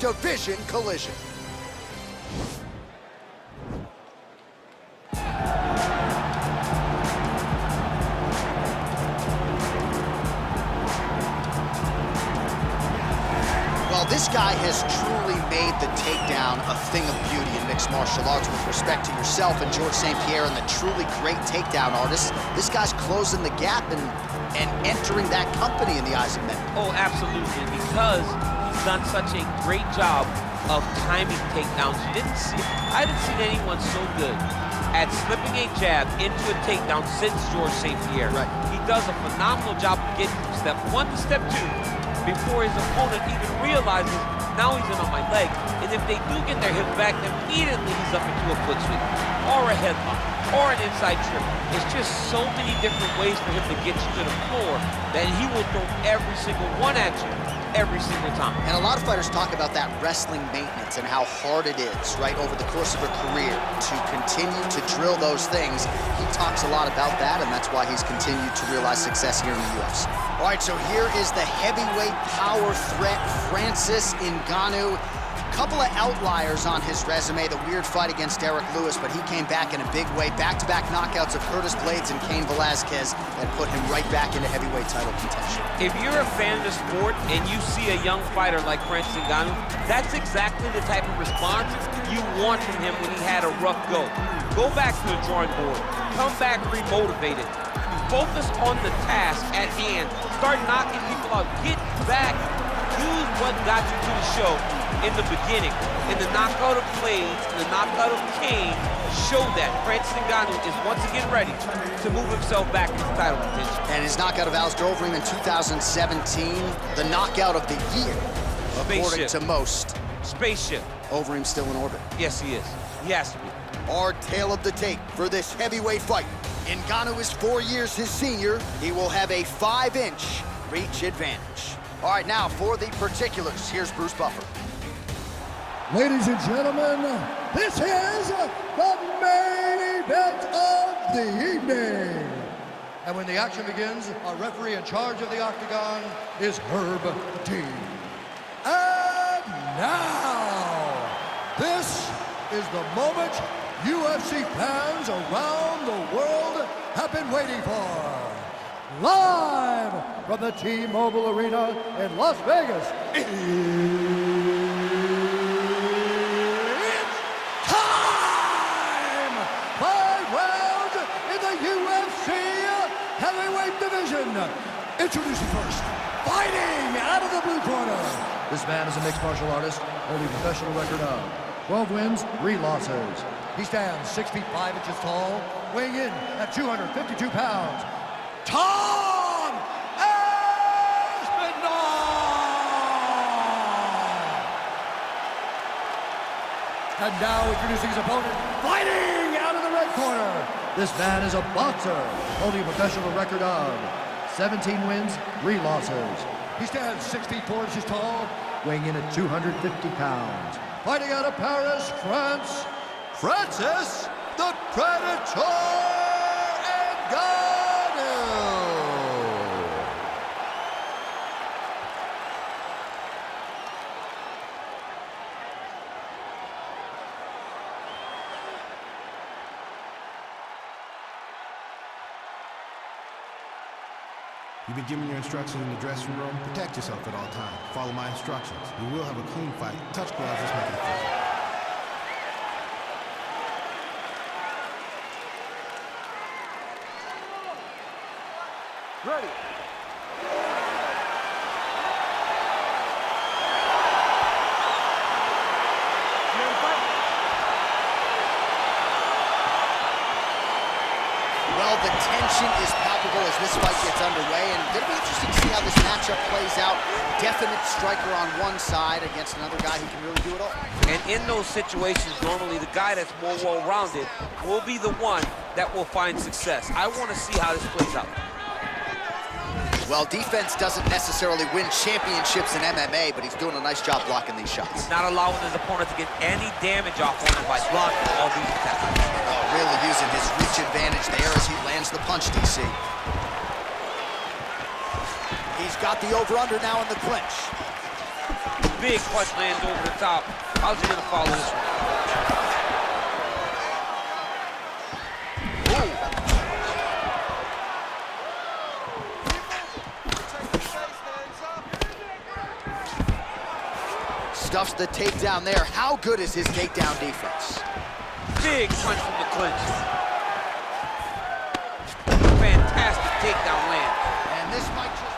division collision. Well, this guy has truly made the takedown a thing of beauty in mixed martial arts. With respect to yourself and George St. Pierre and the truly great takedown artists, this guy's closing the gap and entering that company in the eyes of many. Oh, absolutely, because he's done such a great job of timing takedowns. I didn't see anyone so good at slipping a jab into a takedown since George St. Pierre. Right. He does a phenomenal job of getting from step 1 to step 2 before his opponent even realizes now he's in on my leg. And if they do get their hips back, immediately he's up into a foot sweep or a headlock or an inside trip. It's just so many different ways for him to get you to the floor that he will throw every single one at you every single time. And a lot of fighters talk about that wrestling maintenance and how hard it is, right, over the course of a career to continue to drill those things. He talks a lot about that, and that's why he's continued to realize success here in the UFC. All right, so here is the heavyweight power threat, Francis Ngannou. Couple of outliers on his resume, the weird fight against Derek Lewis, but he came back in a big way. Back-to-back knockouts of Curtis Blades and Cain Velasquez that put him right back into heavyweight title contention. If you're a fan of the sport and you see a young fighter like Francis Ngannou, that's exactly the type of response you want from him when he had a rough go. Go back to the drawing board, come back remotivated, focus on the task at hand, start knocking people out, get back, use what got you to the show in the beginning. In the knockout of Blades, in the knockout of Cain, show that Francis Ngannou is once again ready to move himself back into title contention. And his knockout of Alistair Overeem in 2017, the knockout of the year, according to most. Spaceship. Overeem's still in orbit. Yes, he is. He has to be. Our tale of the tape for this heavyweight fight. Ngannou is 4 years his senior. He will have a 5-inch reach advantage. All right, now for the particulars, here's Bruce Buffer. Ladies and gentlemen, this is the main event of the evening. And when the action begins, our referee in charge of the octagon is Herb Dean. And now, this is the moment UFC fans around the world have been waiting for. Live from the T-Mobile Arena in Las Vegas, it's time! 5 rounds in the UFC heavyweight division. Introducing first, fighting out of the blue corner. This man is a mixed martial artist holding a professional record of 12 wins, 3 losses. He stands 6 feet 5 inches tall, weighing in at 252 pounds. Tom Aspinall! And now introducing his opponent, fighting out of the red corner. This man is a boxer, holding a professional record of 17 wins, 3 losses. He stands 6 feet 4 inches tall, weighing in at 250 pounds. Fighting out of Paris, France, Francis the Predator Ngannou! You've been given your instructions in the dressing room. Protect yourself at all times. Follow my instructions. We will have a clean fight. Touch gloves, let's make it official. Ready. Well, the tension is palpable as this fight gets underway, and it'll be interesting to see how this matchup plays out. Definite striker on one side against another guy who can really do it all. And in those situations, normally the guy that's more well-rounded will be the one that will find success. I want to see how this plays out. Well, defense doesn't necessarily win championships in MMA, but he's doing a nice job blocking these shots. Not allowing his opponent to get any damage off on him by blocking all these attacks. Oh, really using his reach advantage there as he lands the punch, DC. He's got the over-under now in the clinch. Big punch lands over the top. How's he gonna follow this one? Stuffs the takedown there. How good is his takedown defense? Big punch from the clinch. Fantastic takedown land. And this might just...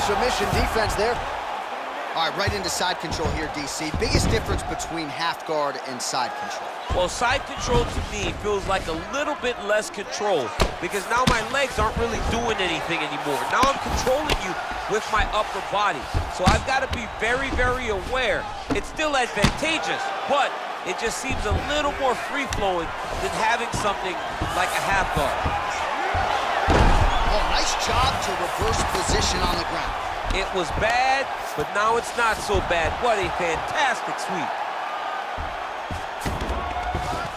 Submission defense there. All right, right into side control here, DC. Biggest difference between half guard and side control? Well, side control to me feels like a little bit less control because now my legs aren't really doing anything anymore. Now I'm controlling you with my upper body. So I've got to be very, very aware. It's still advantageous, but it just seems a little more free-flowing than having something like a half guard. Nice job to reverse position on the ground. It was bad, but now it's not so bad. What a fantastic sweep.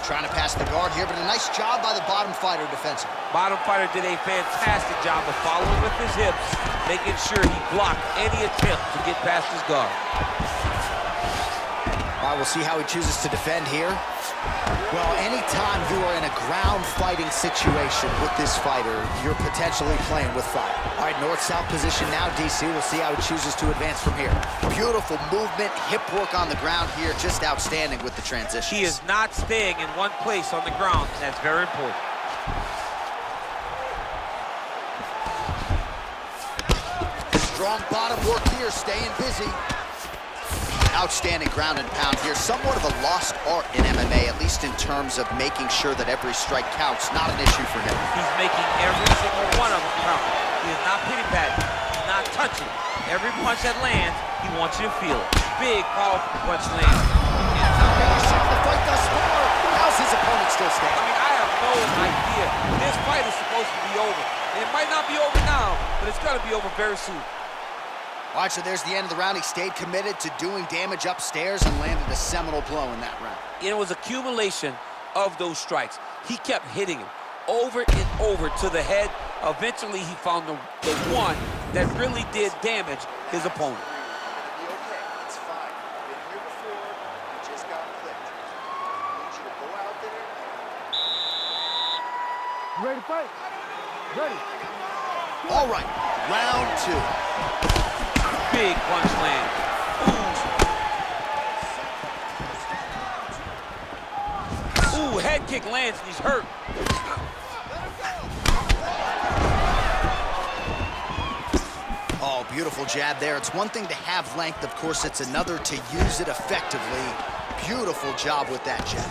Trying to pass the guard here, but a nice job by the bottom fighter defensively. Bottom fighter did a fantastic job of following with his hips, making sure he blocked any attempt to get past his guard. All right, we'll see how he chooses to defend here. Well, anytime you are in a ground fighting situation with this fighter, you're potentially playing with fire. All right, north-south position now, DC. We'll see how he chooses to advance from here. Beautiful movement, hip work on the ground here, just outstanding with the transitions. He is not staying in one place on the ground, and that's very important. Strong bottom work here, staying busy. Outstanding ground and pound here. Somewhat of a lost art in MMA, at least in terms of making sure that every strike counts. Not an issue for him. He's making every single one of them count. He is not pity-patting. He's not touching. Every punch that lands, he wants you to feel it. Big, powerful punch lands. The fight thus far. How's his opponent still standing? I mean, I have no idea. This fight is supposed to be over. It might not be over now, but it's going to be over very soon. All right, so there's the end of the round. He stayed committed to doing damage upstairs and landed a seminal blow in that round. It was accumulation of those strikes. He kept hitting him over and over to the head. Eventually, he found the one that really did damage his opponent. It'll be okay. It's fine. I've been here before. You just got clipped. I need you to go out there. You ready to fight? Ready. All right, round two. Big punch land. Ooh, head kick lands and he's hurt. Oh, beautiful jab there. It's one thing to have length. Of course, it's another to use it effectively. Beautiful job with that jab.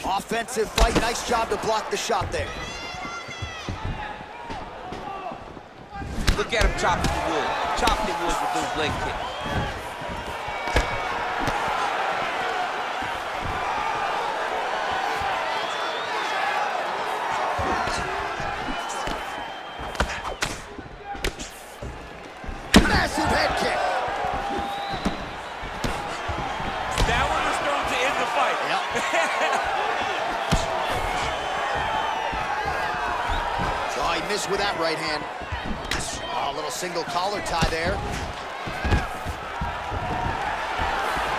Offensive fight. Nice job to block the shot there. Look at him chopping the wood. Chopping the wood with those leg kicks. Massive head kick. That one was thrown to end the fight. Yep. Oh, he missed with that right hand. Oh, a little single collar tie there.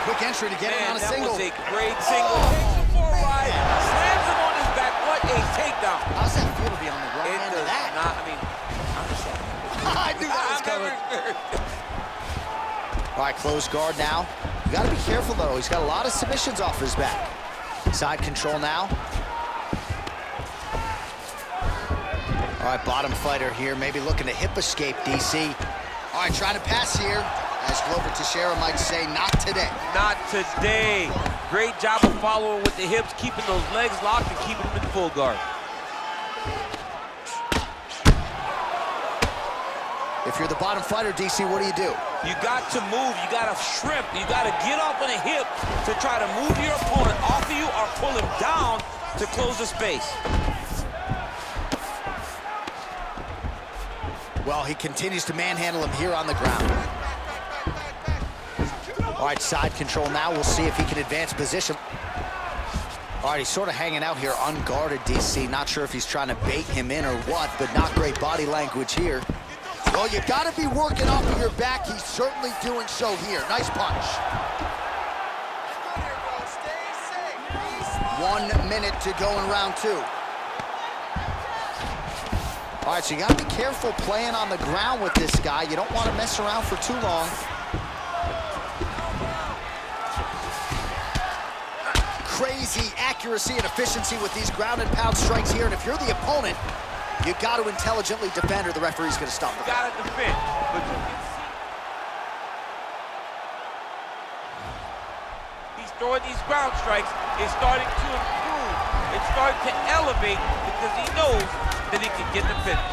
Quick entry to get him on a single. That was a great single. Takes him for a ride. Slams him on his back. What a takedown. How's that feel to be on the wrong end of that? I knew that was coming. All right, close guard now. You got to be careful, though. He's got a lot of submissions off his back. Side control now. All right, bottom fighter here, maybe looking to hip escape, DC. All right, trying to pass here. As Glover Teixeira might say, not today. Not today. Great job of following with the hips, keeping those legs locked and keeping them in full guard. If you're the bottom fighter, DC, what do you do? You got to move, you got to shrimp, you got to get off on a hip to try to move your opponent off of you or pull him down to close the space. Well, he continues to manhandle him here on the ground. All right, side control now. We'll see if he can advance position. All right, he's sort of hanging out here unguarded, DC. Not sure if he's trying to bait him in or what, but not great body language here. Well, you got to be working off of your back. He's certainly doing so here. Nice punch. 1 minute to go in round 2. All right, so you got to be careful playing on the ground with this guy. You don't want to mess around for too long. Crazy accuracy and efficiency with these ground and pound strikes here. And if you're the opponent, you got to intelligently defend or the referee's going to stop. You got to defend. But you can see he's throwing these ground strikes. It's starting to improve. It's starting to elevate because he knows that he can get the finish.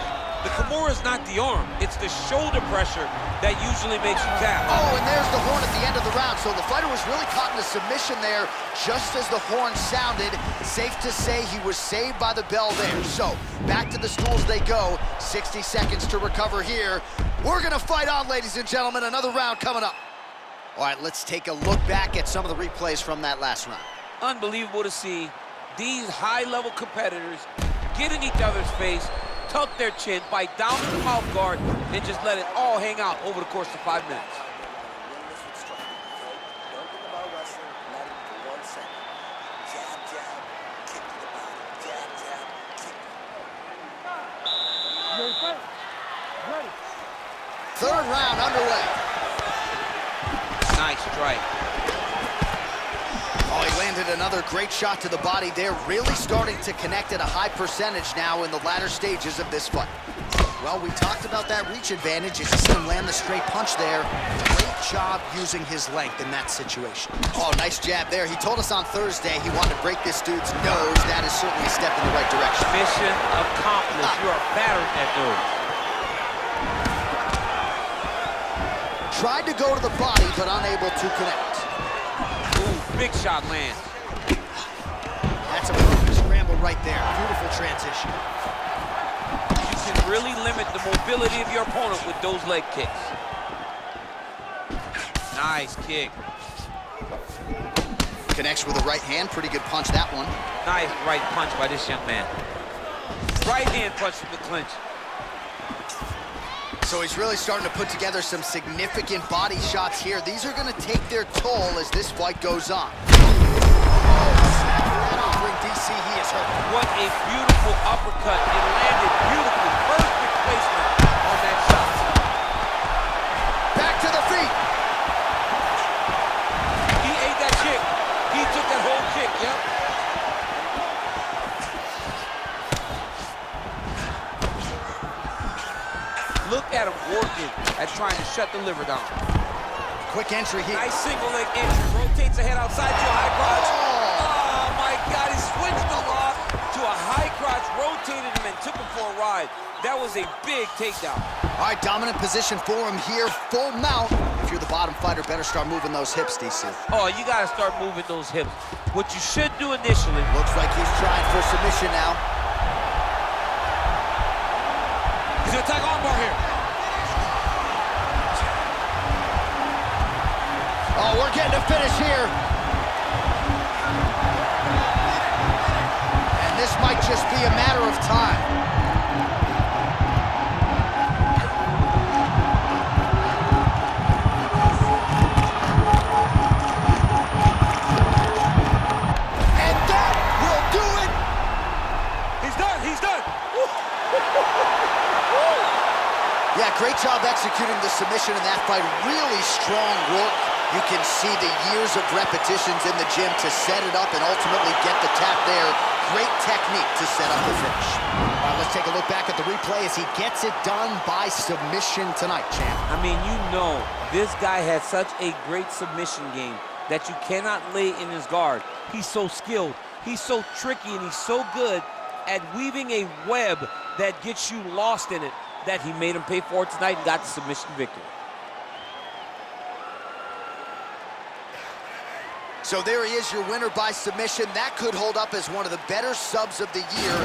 The Kimura is not the arm. It's the shoulder pressure that usually makes you tap. Oh, and there's the horn at the end of the round. So the fighter was really caught in a submission there just as the horn sounded. Safe to say he was saved by the bell there. So back to the stools they go. 60 seconds to recover here. We're going to fight on, ladies and gentlemen. Another round coming up. All right, let's take a look back at some of the replays from that last round. Unbelievable to see these high-level competitors get in each other's face, tuck their chin, bite down to the mouth guard, and just let it all hang out over the course of 5 minutes. Third round underway. Nice strike. Oh, he landed another great shot to the body there. Really starting to connect at a high percentage now in the latter stages of this fight. Well, we talked about that reach advantage. You see him land the straight punch there. Great job using his length in that situation. Oh, nice jab there. He told us on Thursday he wanted to break this dude's nose. That is certainly a step in the right direction. Mission accomplished. You are battering that nose. Tried to go to the body, but unable to connect. Ooh, big shot lands. That's a perfect scramble right there. Beautiful transition. You can really limit the mobility of your opponent with those leg kicks. Nice kick. Connects with the right hand. Pretty good punch, that one. Nice right punch by this young man. Right hand punch from the clinch. So he's really starting to put together some significant body shots here. These are going to take their toll as this fight goes on. That offering, DC, he is hurt. What a beautiful uppercut. It landed beautifully. Perfect placement on that shot. Back to the feet. He ate that kick. He took that whole kick, yep. Look at him working at trying to shut the liver down. Quick entry here. Nice single leg entry. Rotates the head outside to a high crotch. Oh my God, he switched the lock to a high crotch, rotated him and took him for a ride. That was a big takedown. All right, dominant position for him here. Full mount. If you're the bottom fighter, better start moving those hips, DC. Oh, you gotta start moving those hips. What you should do initially. Looks like he's trying for submission now. He's gonna attack armbar here. Oh, we're getting a finish here. And this might just be a matter of time. And that will do it. He's done, he's done. Yeah, great job executing the submission in that fight. Really strong work. You can see the years of repetitions in the gym to set it up and ultimately get the tap there. Great technique to set up the finish. All right, let's take a look back at the replay as he gets it done by submission tonight, champ. I mean, you know, this guy has such a great submission game that you cannot lay in his guard. He's so skilled, he's so tricky, and he's so good at weaving a web that gets you lost in it that he made him pay for it tonight and got the submission victory. So there he is, your winner by submission. That could hold up as one of the better subs of the year.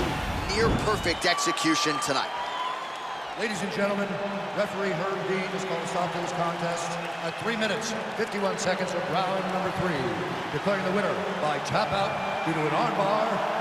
Near perfect execution tonight. Ladies and gentlemen, referee Herb Dean has called a stop to this contest at 3 minutes, 51 seconds of round number 3, declaring the winner by tap out due to an armbar